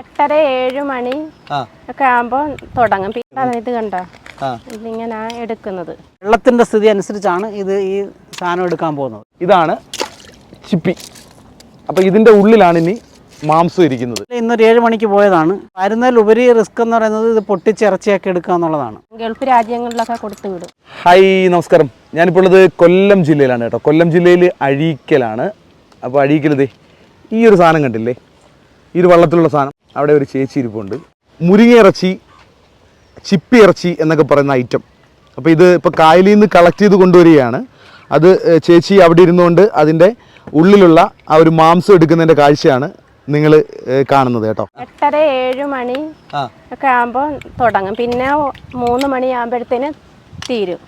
8:30 7 മണി ഒക്കെ ആകുമ്പോൾ തുടങ്ങും. പിന്നെ ഇത് കണ്ടോ, ഇതിങ്ങനെ എടുക്കുന്നത്. വെള്ളത്തിന്റെ സ്ഥിതി അനുസരിച്ചാണ് ഇത് ഈ സാധനം എടുക്കാൻ പോകുന്നത്. ഇതാണ് ചിപ്പി. അപ്പോൾ ഇതിന്റെ ഉള്ളിലാണ് ഇനി മാംസം ഇരിക്കുന്നത്. ഇന്നൊരു 7 മണിക്ക് പോയതാണ്. വരുന്നതിലുപരി റിസ്ക് എന്ന് പറയുന്നത് ഇത് പൊട്ടിച്ച് ഇറച്ചിയാക്കി എടുക്കുക എന്നുള്ളതാണ്. ഗൾഫ് രാജ്യങ്ങളിലൊക്കെ കൊടുത്തു വിടും. ഹായ്, നമസ്കാരം. ഞാനിപ്പോൾ ഉള്ളത് കൊല്ലം ജില്ലയിലാണ് കേട്ടോ. കൊല്ലം ജില്ലയിൽ അഴീക്കലാണ്. അപ്പോൾ അഴീക്കൽ ദേ ഈ ഒരു സാധനം കണ്ടില്ലേ, ഈ ഒരു വള്ളത്തിലുള്ള സാധനം. അവിടെ ഒരു ചേച്ചി ഇരിപ്പുണ്ട്. മുരിങ്ങ ഇറച്ചി, ചിപ്പി ഇറച്ചി എന്നൊക്കെ പറയുന്ന ഐറ്റം. അപ്പോൾ ഇത് ഇപ്പോൾ കായലിൽ നിന്ന് കളക്ട് ചെയ്ത് കൊണ്ടുവരികയാണ്. അത് ചേച്ചി അവിടെ ഇരുന്നുകൊണ്ട് അതിൻ്റെ ഉള്ളിലുള്ള ആ ഒരു മാംസം എടുക്കുന്നതിൻ്റെ കാഴ്ചയാണ് നിങ്ങൾ കാണുന്നത് കേട്ടോ. 8:30 7 മണി ഒക്കെ ആകുമ്പോൾ തുടങ്ങും. പിന്നെ 3 മണി ആകുമ്പോഴത്തേന് തീരും.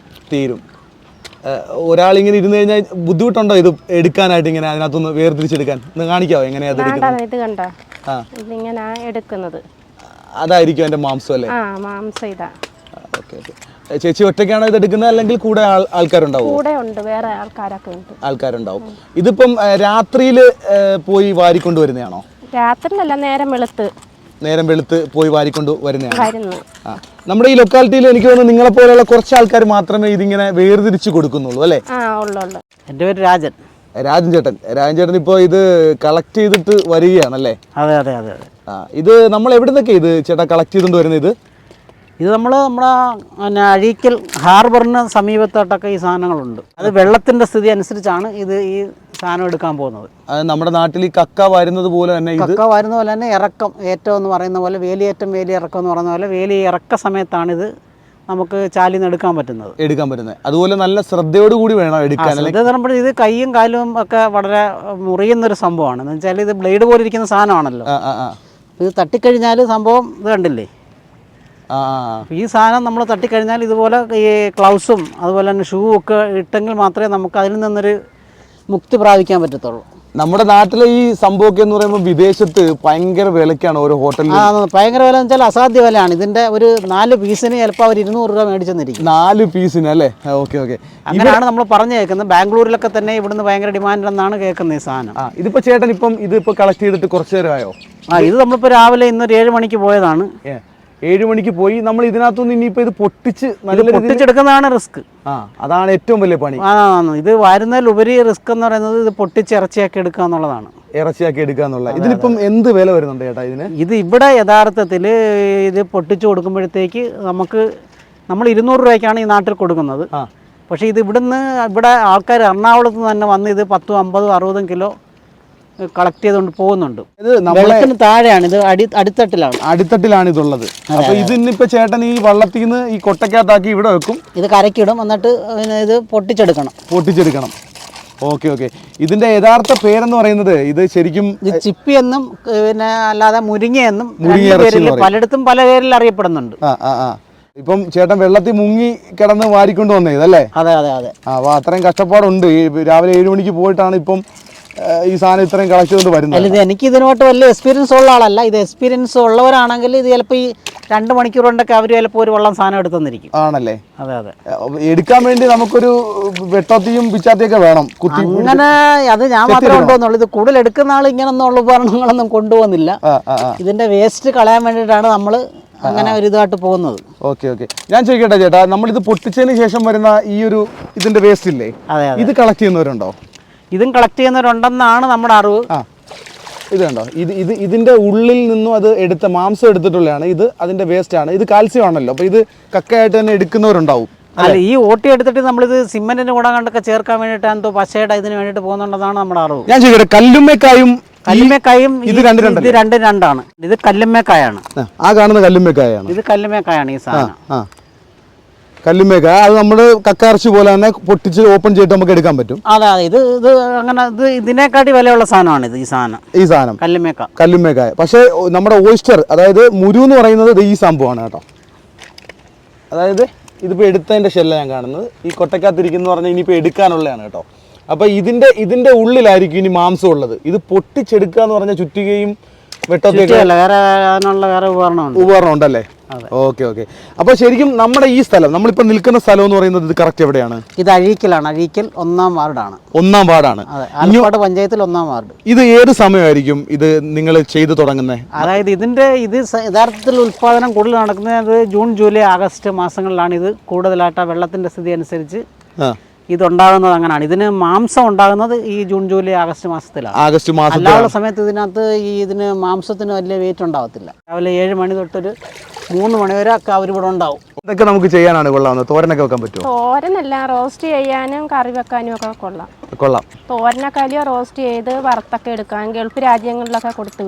ഒരാളിങ്ങനെ ഇരുന്ന് കഴിഞ്ഞാൽ ബുദ്ധിമുട്ടുണ്ടോ ഇത് എടുക്കാനായിട്ട്? ഇങ്ങനെ അതിനകത്തൊന്ന് വേർതിരിച്ചെടുക്കാൻ കാണിക്കാവോ എങ്ങനെയാ ഇത് കണ്ടോ, ഇതിങ്ങനെ എടുക്കുന്നത്. അതായിരിക്കും എൻ്റെ മാംസം അല്ലേ? മാംസം ഇതാ. Okay okay. ചേച്ചി ഒറ്റയ്ക്കാണോ ഇത് എടുക്കുന്നത്, അല്ലെങ്കിൽ കൂടെ ആൾക്കാരുണ്ടാവും? കൂടെ ഉണ്ട്, വേറെ ആൾക്കാരുണ്ടാവും. ഇതിപ്പം രാത്രിയിൽ പോയി വാരിക്കൊണ്ട് വരുന്നതാണോ? രാത്രിയിലല്ല, നേരം വെളുത്ത് പോയി വാരിക്കൊണ്ട് വരുന്നതാണ്. നമ്മുടെ ഈ ലൊക്കാലിറ്റിയിൽ എനിക്ക് തോന്നുന്നു നിങ്ങളെ പോലെയുള്ള കുറച്ച് ആൾക്കാർ മാത്രമേ ഇതിങ്ങനെ വേർതിരിച്ച് കൊടുക്കുന്നുള്ളൂ അല്ലേ? എൻ്റെ പേര് രാജൻ ചേട്ടൻ ഇപ്പോൾ ഇത് കളക്ട് ചെയ്തിട്ട് വരികയാണല്ലേ? അതെ. ഇത് നമ്മൾ എവിടെ നിന്നൊക്കെ ഇത് ചേട്ടാ കളക്ട് ചെയ്തുകൊണ്ട് വരുന്നത്? ഇത് നമ്മുടെ അഴീക്കൽ ഹാർബറിന് സമീപത്തോട്ടൊക്കെ ഈ സാധനങ്ങളുണ്ട്. അത് വെള്ളത്തിന്റെ സ്ഥിതി അനുസരിച്ചാണ് ഇത് ഈ സാധനം എടുക്കാൻ പോകുന്നത്. അത് നമ്മുടെ നാട്ടിൽ ഈ കക്ക വരുന്നത് പോലെ തന്നെ ഇറക്കം ഏറ്റവും എന്ന് പറയുന്ന പോലെ, വേലിയേറ്റം വേലിയിറക്കം എന്ന് പറയുന്ന പോലെ വേലി ഇറക്ക സമയത്താണ് ഇത് നമുക്ക് ചാലിൽ നിന്ന് എടുക്കാൻ പറ്റുന്നത്. അതുപോലെ നല്ല ശ്രദ്ധയോടുകൂടി വേണം എടുക്കാൻ. ഇത് കൈയും കാലും ഒക്കെ വളരെ മുറിയുന്നൊരു സംഭവമാണ്. എന്ന് വെച്ചാൽ ഇത് ബ്ലേഡ് പോലെ ഇരിക്കുന്ന സാധനമാണല്ലോ. ഇത് തട്ടിക്കഴിഞ്ഞാൽ സംഭവം ഇത് കണ്ടില്ലേ, ഈ സാധനം നമ്മൾ തട്ടിക്കഴിഞ്ഞാൽ ഇതുപോലെ ഈ ഗ്ലൗസും അതുപോലെ തന്നെ ഷൂ ഒക്കെ ഇട്ടെങ്കിൽ മാത്രമേ നമുക്ക് അതിൽ നിന്നൊരു മുക്തി പ്രാപിക്കാൻ പറ്റത്തുള്ളൂ. നമ്മുടെ നാട്ടിലെ ഈ സംഭവമൊക്കെ എന്ന് പറയുമ്പോൾ വിദേശത്ത് ഭയങ്കര വിലക്കാണ് ഓരോ ഹോട്ടലിൽ. ഭയങ്കര വില എന്ന് വെച്ചാൽ അസാധ്യ വിലയാണ്. ഇതിന്റെ ഒരു 4 പീസിന് ചിലപ്പോൾ അവർ 200 രൂപ മേടിച്ചെന്നിരിക്കും. 4 പീസിന് അല്ലേ? ഓക്കെ. അങ്ങനെയാണ് നമ്മൾ പറഞ്ഞു കേൾക്കുന്നത്. ബാംഗ്ലൂരിലൊക്കെ തന്നെ ഇവിടുന്ന് ഭയങ്കര ഡിമാൻഡ് എന്നാണ് കേൾക്കുന്നത് ഈ സാധനം. ഇതിപ്പോ ചേട്ടൻ ഇതിപ്പോ കളക്ട് ചെയ്തിട്ട് കുറച്ചു നേരമായോ? ഇത് നമ്മളിപ്പോൾ രാവിലെ ഇന്നൊരു 7 മണിക്ക് പോയതാണ്. 7 മണിക്ക് പോയി. നമ്മൾ ഇതിനകത്തുനിന്ന് ഇനിയിപ്പോൾ ഇത് പൊട്ടിച്ചെടുക്കുന്നതാണ് റിസ്ക്. അതാണ് ഏറ്റവും വലിയ പണി. ഇത് വരുന്നതിലുപരി റിസ്ക് എന്ന് പറയുന്നത് ഇത് പൊട്ടിച്ച് ഇറച്ചിയാക്കി എടുക്കുക എന്നുള്ളതാണ്. ഇതിനിപ്പം എന്ത് വില വരുന്നുണ്ട് ചേട്ടാ ഇതിന്? ഇത് ഇവിടെ യഥാർത്ഥത്തിൽ ഇത് പൊട്ടിച്ചു കൊടുക്കുമ്പോഴത്തേക്ക് നമ്മൾ 200 രൂപയ്ക്കാണ് ഈ നാട്ടിൽ കൊടുക്കുന്നത്. പക്ഷേ ഇത് ഇവിടെ ആൾക്കാർ എറണാകുളത്ത് നിന്ന് തന്നെ വന്ന് ഇത് 10, 50, 60 കിലോ കളക്ട് ചെയ്തുകൊണ്ട് പോകുന്നുണ്ട്. വെള്ളത്തിന് താഴെയാണ് ഇത്, അടിത്തട്ടിലാണ് ഇതുള്ളത്. അപ്പൊ ഇതിനിപ്പോ ചേട്ടൻ ഈ വള്ളത്തിൽ നിന്ന് ഈ കൊട്ടക്കകത്താക്കി ഇവിടെ വെക്കും, ഇത് കരക്കിടും, എന്നിട്ട് ഇത് പൊട്ടിച്ചെടുക്കണം. ഓക്കെ. ഇതിന്റെ യഥാർത്ഥ പേരെന്ന് പറയുന്നത് ഇത് ശരിക്കും ചിപ്പി എന്നും പിന്നെ അല്ലാതെ മുരിങ്ങയെന്നും പലയിടത്തും പല പേരിൽ അറിയപ്പെടുന്നുണ്ട്. ഇപ്പം ചേട്ടൻ വെള്ളത്തിൽ മുങ്ങി കിടന്ന് വാരിക്കൊണ്ട് വന്നതല്ലേ? അതെ. അപ്പൊ അത്രയും കഷ്ടപ്പാടുണ്ട്. രാവിലെ 7 മണിക്ക് പോയിട്ടാണ് ഇപ്പം ഈ സാധനം ഇത്രയും കളക്ട് ചെയ്തുകൊണ്ട് വരുന്നത്. ഇത് എനിക്ക് ഇതിനോട്ട് വലിയ എക്സ്പീരിയൻസ് ഉള്ള ആളല്ല. ഇത് എക്സ്പീരിയൻസ് ഉള്ളവരാണെങ്കിൽ ഇത് ചിലപ്പോൾ ഈ 2 മണിക്കൂർ കൊണ്ടൊക്കെ അവർ ചിലപ്പോൾ ഒരു വള്ളം സാധനം എടുത്തെന്നിരിക്കും. ആണല്ലേ? അതെ. എടുക്കാൻ വേണ്ടി നമുക്കൊരു വെട്ടത്തിയും പിച്ചാത്തിയൊക്കെ വേണം. അങ്ങനെ അത് ഞാൻ മാത്രമേ കൊണ്ടുവന്നുള്ളൂ. ഇത് കൂടുതൽ എടുക്കുന്ന ആൾ ഇങ്ങനെയൊന്നുള്ള ഉപകരണങ്ങളൊന്നും കൊണ്ടുപോകുന്നില്ല. ഇതിന്റെ വേസ്റ്റ് കളയാൻ വേണ്ടിയിട്ടാണ് നമ്മൾ അങ്ങനെ ഒരു ഇതായിട്ട് പോകുന്നത്. ഓക്കെ. ഞാൻ ചോദിക്കട്ടെ ചേട്ടാ, നമ്മളിത് പൊട്ടിച്ചതിന് ശേഷം വരുന്ന ഈ ഒരു ഇതിന്റെ വേസ്റ്റ് ഇല്ലേ, ഇത് കളക്ട് ചെയ്യുന്നവരുണ്ടോ? ഇതും കളക്ട് ചെയ്യുന്നവരുണ്ടെന്നാണ് നമ്മുടെ അറിവ്. ഇത് കണ്ടോ, ഇതിന്റെ ഉള്ളിൽ നിന്നും അത് എടുത്ത മാംസം എടുത്തിട്ടുള്ളതാണ്. ഇത് അതിന്റെ വേസ്റ്റ് ആണ്. ഇത് കാൽസ്യം ആണല്ലോ. അപ്പൊ ഇത് കക്കയായിട്ട് തന്നെ എടുക്കുന്നവരുണ്ടാവും. അല്ല, ഈ ഓട്ടി എടുത്തിട്ട് നമ്മളിത് സിമെന്റിന്റെ കൂടെ കണ്ടൊക്കെ ചേർക്കാൻ വേണ്ടിയിട്ട് എന്തോ പശയുടെ ഇതിന് വേണ്ടിയിട്ട് പോകുന്നുണ്ടെന്നാണ് നമ്മുടെ അറിവ്. ഞാൻ ചോദിക്കട്ടെ, കല്ലുമ്മക്കായും ഇത് രണ്ടാണ്. ഇത് കല്ലുമ്മക്കായാണ്. ആ കാണുന്ന കല്ലുമ്മക്കായാണ്. ഇത് കല്ലുമ്മക്കായാണ് ഈ സാധനം. കല്ലുമ്മേക്കായ അത് നമ്മൾ കക്കയിറച്ചി പോലെ തന്നെ പൊട്ടിച്ച് ഓപ്പൺ ചെയ്തിട്ട് നമുക്ക് എടുക്കാൻ പറ്റും. അതെ. ഇത് അങ്ങനെ ഇതിനെക്കാട്ടി വിലയുള്ള സാധനമാണ് ഈ സാധനം കല്ലുമ്മേക്കായ. പക്ഷേ നമ്മുടെ ഓയിസ്റ്റർ, അതായത് മുരു എന്ന് പറയുന്നത് ഈ സംഭവമാണ് കേട്ടോ. അതായത് ഇതിപ്പോൾ എടുത്തതിൻ്റെ ഷെല്ല ഞാൻ കാണുന്നത്. ഈ കൊട്ടക്കകത്തിരിക്കുന്നു പറഞ്ഞാൽ ഇനിയിപ്പോൾ എടുക്കാനുള്ളതാണ് കേട്ടോ. അപ്പോൾ ഇതിന്റെ ഉള്ളിലായിരിക്കും ഇനി മാംസം ഉള്ളത്. ഇത് പൊട്ടിച്ചെടുക്കുക എന്ന് പറഞ്ഞാൽ ചുറ്റുകയും വെട്ടത്തേക്ക് വേറെ ഉപകരണം ഉണ്ടല്ലേ? അതെ. Okay okay. അപ്പോൾ ശരിക്കും നമ്മുടെ ഈ സ്ഥലം, നമ്മളിപ്പോൾ നിൽക്കുന്ന സ്ഥലം എന്ന് പറയുന്നത് ഇത് കറക്റ്റ് എവിടെയാണ്? ഇത് അഴീക്കലാണ്. അഴീക്കൽ 1-ാം വാർഡാണ്. 1-ാം വാർഡാണ്. അതെ, ആലപ്പാട് പഞ്ചായത്തിൽ 1-ാം വാർഡ്. ഇത് ഏത് സമയമായിരിക്കും ഇത് നിങ്ങൾ ചെയ്തു തുടങ്ങുന്നത്? അതായത് ഇത് യഥാർത്ഥത്തിൽ ഉൽപ്പാദനം കൂടുതൽ നടക്കുന്നത് ജൂൺ, ജൂലൈ, ആഗസ്റ്റ് മാസങ്ങളിലാണ്. ഇത് കൂടുതലായിട്ട് ആ വെള്ളത്തിൻ്റെ സ്ഥിതി അനുസരിച്ച് ഇതുണ്ടാകുന്നത് അങ്ങനെയാണ്. ഇതിന് മാംസം ഉണ്ടാകുന്നത് ഈ ജൂൺ, ജൂലൈ, ആഗസ്റ്റ് മാസത്തിലാണ്. ആഗസ്റ്റ് മാസം അല്ലാത്ത സമയത്ത് ഇതിനകത്ത് ഇതിന് മാംസത്തിന് വലിയ വെയിറ്റ് ഉണ്ടാകത്തില്ല. രാവിലെ 7 മണി തൊട്ടൊരു 3 മണി വരെ ഒക്കെ അവരിവിടെ ഉണ്ടാവും. ഇതൊക്കെ നമുക്ക് ചെയ്യാനാണ് കൊള്ളാവുന്നത്. തോരനൊക്കെ വെക്കാൻ പറ്റുമോ? തോരനല്ല, റോസ്റ്റ് ചെയ്യാനും കറി വെക്കാനും ഒക്കെ കൊള്ളാം. തോരനക്കാലിയോ റോസ്റ്റ് ചെയ്ത് വറുത്തൊക്കെ എടുക്കാൻ ഗൾഫ് രാജ്യങ്ങളിലൊക്കെ കൊടുത്തു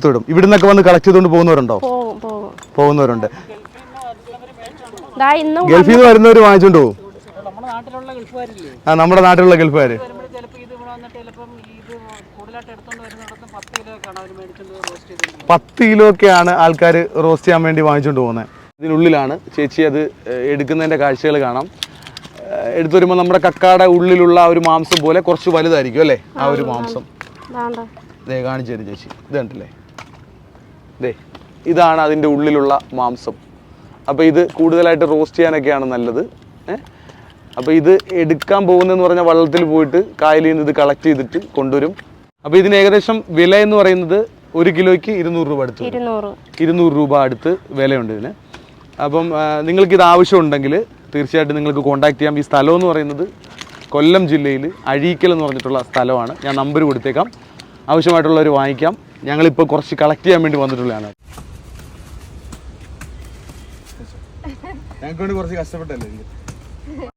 വിടും. ഇവിടുന്നൊക്കെ വന്ന് കളക്ട് ചെയ്തുകൊണ്ട് പോകുന്നവരുണ്ടോ? പോകുന്നവരുണ്ട്. ഗൾഫിൽ നിന്ന് വരുന്നവർ വാങ്ങിച്ചോണ്ട് പോകും. നമ്മുടെ നാട്ടിലുള്ള ഗൾഫുകാർ 10 കിലോ ഒക്കെയാണ് ആൾക്കാർ റോസ്റ്റ് ചെയ്യാൻ വേണ്ടി വാങ്ങിച്ചുകൊണ്ട് പോകുന്നത്. ഇതിനുള്ളിലാണ് ചേച്ചി അത് എടുക്കുന്നതിൻ്റെ കാഴ്ചകൾ കാണാം. എടുത്തു വരുമ്പോൾ നമ്മുടെ കക്കാടെ ഉള്ളിലുള്ള ഒരു മാംസം പോലെ കുറച്ച് വലുതായിരിക്കും അല്ലേ ആ ഒരു മാംസം? കാണിച്ചു തരും ചേച്ചി. ഇത് കണ്ടില്ലേ? ഇതാണ് അതിൻ്റെ ഉള്ളിലുള്ള മാംസം. അപ്പോൾ ഇത് കൂടുതലായിട്ട് റോസ്റ്റ് ചെയ്യാനൊക്കെയാണ് നല്ലത്. അപ്പോൾ ഇത് എടുക്കാൻ പോകുന്നതെന്ന് പറഞ്ഞാൽ വള്ളത്തിൽ പോയിട്ട് കായലിൽ നിന്ന് ഇത് കളക്ട് ചെയ്തിട്ട് കൊണ്ടുവരും. അപ്പോൾ ഇതിന് ഏകദേശം വില എന്ന് പറയുന്നത് 1 കിലോയ്ക്ക് 200 രൂപ അടുത്ത്, 200 രൂപ അടുത്ത് വിലയുണ്ട് ഇതിന്. അപ്പം നിങ്ങൾക്കിത് ആവശ്യമുണ്ടെങ്കിൽ തീർച്ചയായിട്ടും നിങ്ങൾക്ക് കോൺടാക്ട് ചെയ്യാം. ഈ സ്ഥലം എന്ന് പറയുന്നത് കൊല്ലം ജില്ലയിൽ അഴീക്കൽ എന്ന് പറഞ്ഞിട്ടുള്ള സ്ഥലമാണ്. ഞാൻ നമ്പർ കൊടുത്തേക്കാം, ആവശ്യമായിട്ടുള്ളവർ വാങ്ങിക്കാം. ഞങ്ങളിപ്പോൾ കുറച്ച് കളക്ട് ചെയ്യാൻ വേണ്ടി വന്നിട്ടുള്ളതാണ്. ഞങ്ങൾക്ക് വേണ്ടി കുറച്ച് കഷ്ടപ്പെട്ടല്ലേ.